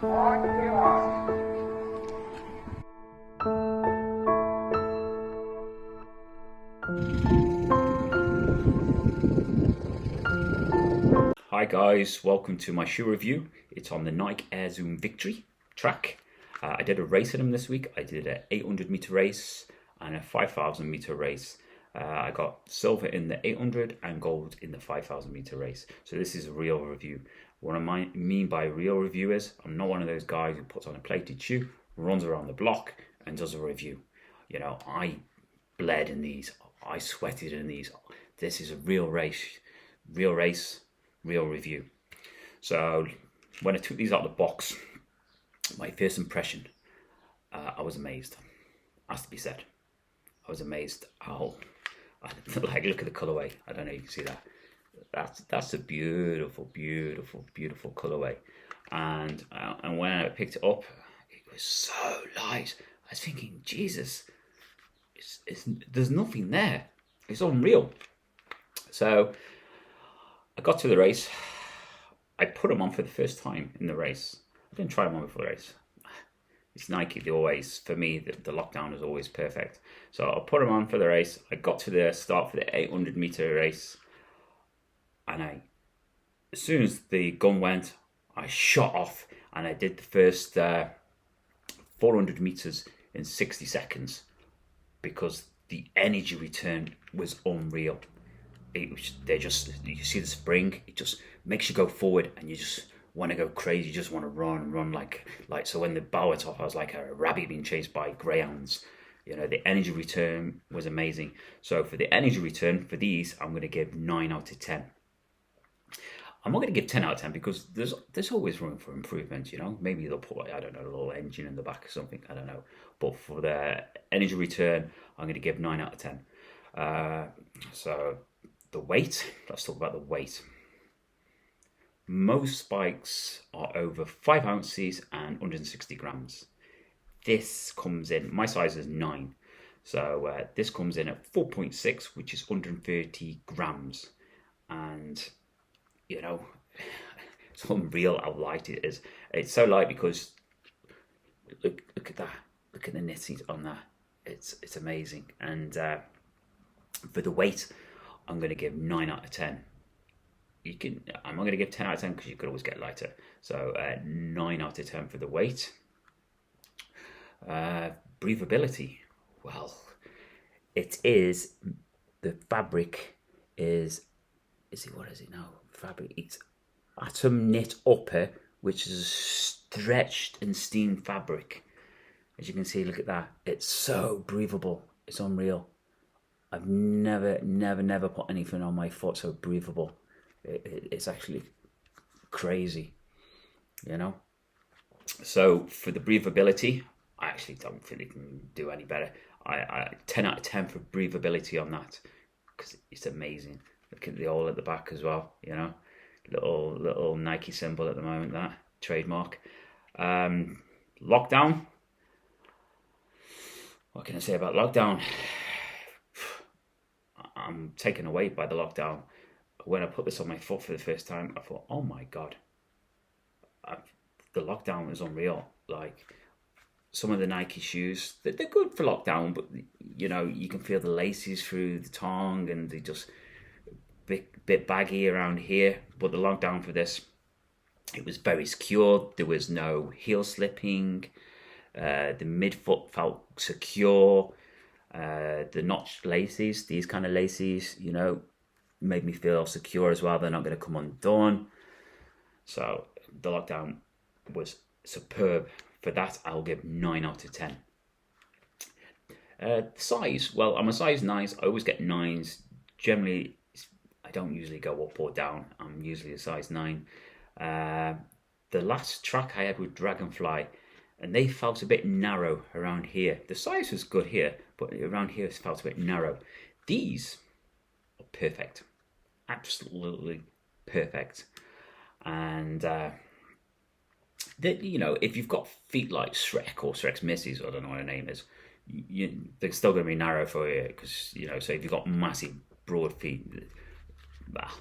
Hi guys, welcome to my shoe review. It's on the Nike Air Zoom Victory track. I did a race in them this week. I did an 800 meter race and a 5,000 meter race. I got silver in the 800 and gold in the 5,000 meter race. So this is a real review. What I mean by real review is I'm not one of those guys who puts on a plated shoe, runs around the block and does a review. You know, I bled in these. I sweated in these. This is a real race, real review. So when I took these out of the box, my first impression, I was amazed. Has to be said. I was amazed how, like, look at the colorway. I don't know if you can see that. That's a beautiful colorway. And when I picked it up, it was so light. I was thinking, Jesus, there's nothing there. It's unreal. So I got to the race. I put them on for the first time in the race. I didn't try them on before the race. It's Nike. They always, for me, the lockdown is always perfect. So I put them on for the race. I got to the start for the 800 meter race, and as soon as the gun went, I shot off, and I did the first 400 meters in 60 seconds because the energy return was unreal. You see the spring, it just makes you go forward and you just want to go crazy. You just want to run like so when the bar went off, I was like a rabbit being chased by greyhounds. You know, the energy return was amazing. So for the energy return for these, I'm going to give 9 out of 10. I'm not going to give 10 out of 10 because there's always room for improvement, you know. Maybe they'll put, I don't know, a little engine in the back or something, I don't know. But for the energy return, I'm going to give 9 out of 10. So the weight, let's talk about the weight. Most spikes are over 5 ounces and 160 grams. This comes in, my size is 9. So this comes in at 4.6, which is 130 grams. And, you know, it's unreal how light it is. It's so light because, look at that. Look at the knitting on that. It's amazing. And for the weight, I'm going to give 9 out of 10. I'm not going to give 10 out of 10 because you could always get lighter. So 9 out of 10 for the weight. Breathability. Well, it is, the fabric is it, what is it now? Fabric, it's Atom Knit Upper, which is a stretched and steamed fabric. As you can see, look at that. It's so breathable. It's unreal. I've never put anything on my foot so breathable. It's actually crazy, you know. So for the breathability, I actually don't think it can do any better. I 10 out of 10 for breathability on that because it's amazing. Look at the hole at the back as well, you know. Little Nike symbol at the moment, that trademark. Lockdown. What can I say about lockdown? I'm taken away by the lockdown. When I put this on my foot for the first time, I thought, oh my God, the lockdown is unreal. Like, some of the Nike shoes, they're good for lockdown, but, you know, you can feel the laces through the tongue and they just bit baggy around here. But the lockdown for this, it was very secure. There was no heel slipping. The midfoot felt secure. The notched laces, these kind of laces, you know, made me feel secure as well. They're not going to come undone. So the lockdown was superb. For that, I'll give 9 out of 10. Size, well, I'm a size 9. I always get 9s. Generally, I don't usually go up or down. I'm usually a size 9. The last track I had with Dragonfly, and they felt a bit narrow around here. The size was good here, but around here it felt a bit narrow. These are perfect. Absolutely perfect. And you know, if you've got feet like Shrek or Shrek's Misses, I don't know what her name is, they're still going to be narrow for you because, you know, so if you've got massive broad feet, well,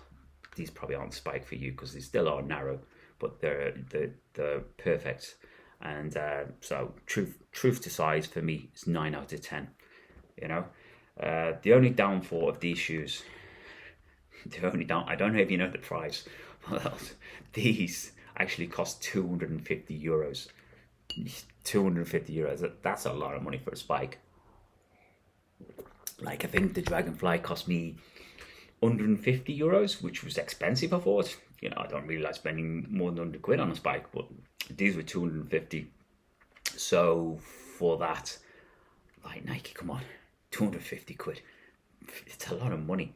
these probably aren't spiked for you because they still are narrow, but they're perfect. And so truth to size for me is 9 out of 10. You know, the only downfall of these shoes, I don't know if you know the price. Well, these actually cost €250. €250. That's a lot of money for a spike. Like, I think the Dragonfly cost me €150, which was expensive, I thought. You know, I don't really like spending more than £100 on a spike, but these were 250. So for that, like, Nike, come on, £250. It's a lot of money.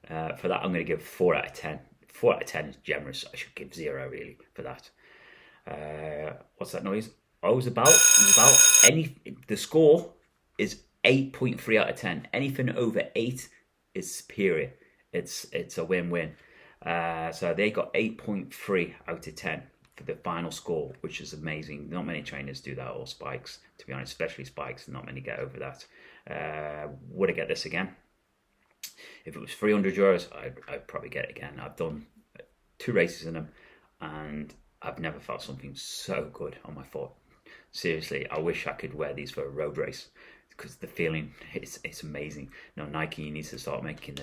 For that, I'm going to give 4 out of 10. 4 out of 10 is generous. I should give 0 really for that. What's that noise? Oh, the score is 8.3 out of 10. Anything over 8 is superior. It's a win-win. So they got 8.3 out of 10 for the final score, which is amazing. Not many trainers do that, or spikes, to be honest, especially spikes. Not many get over that. Would I get this again? If it was €300, I'd probably get it again. I've done 2 races in them, and I've never felt something so good on my foot. Seriously, I wish I could wear these for a road race, because the feeling, it's amazing. Now, Nike needs to start making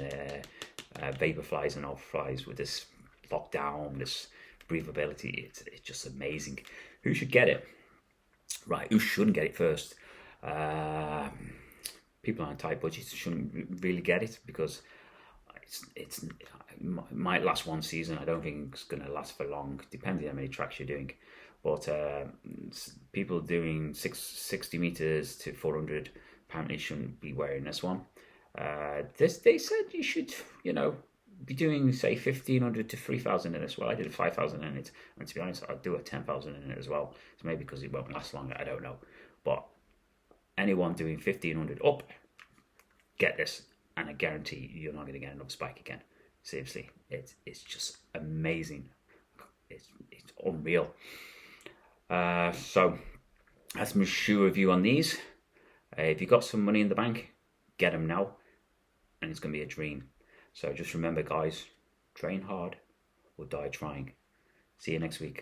Vaporflies and Ultraflies with this lockdown, this breathability. It's just amazing. Who should get it? Right, who shouldn't get it first? People on tight budgets shouldn't really get it, because it might last one season. I don't think it's going to last for long, depending on how many tracks you're doing. But people doing 60 meters to 400 apparently shouldn't be wearing this one. They said you should, be doing, say, 1,500 to 3,000 in this. Well, I did 5,000 in it, and to be honest, I'd do a 10,000 in it as well. So maybe because it won't last longer, I don't know. But anyone doing 1,500 up, get this, and I guarantee you're not going to get another spike again. Seriously, it's just amazing. It's unreal. So that's my shoe review on these. If you've got some money in the bank, get them now, and it's going to be a dream. So just remember, guys, train hard or die trying. See you next week.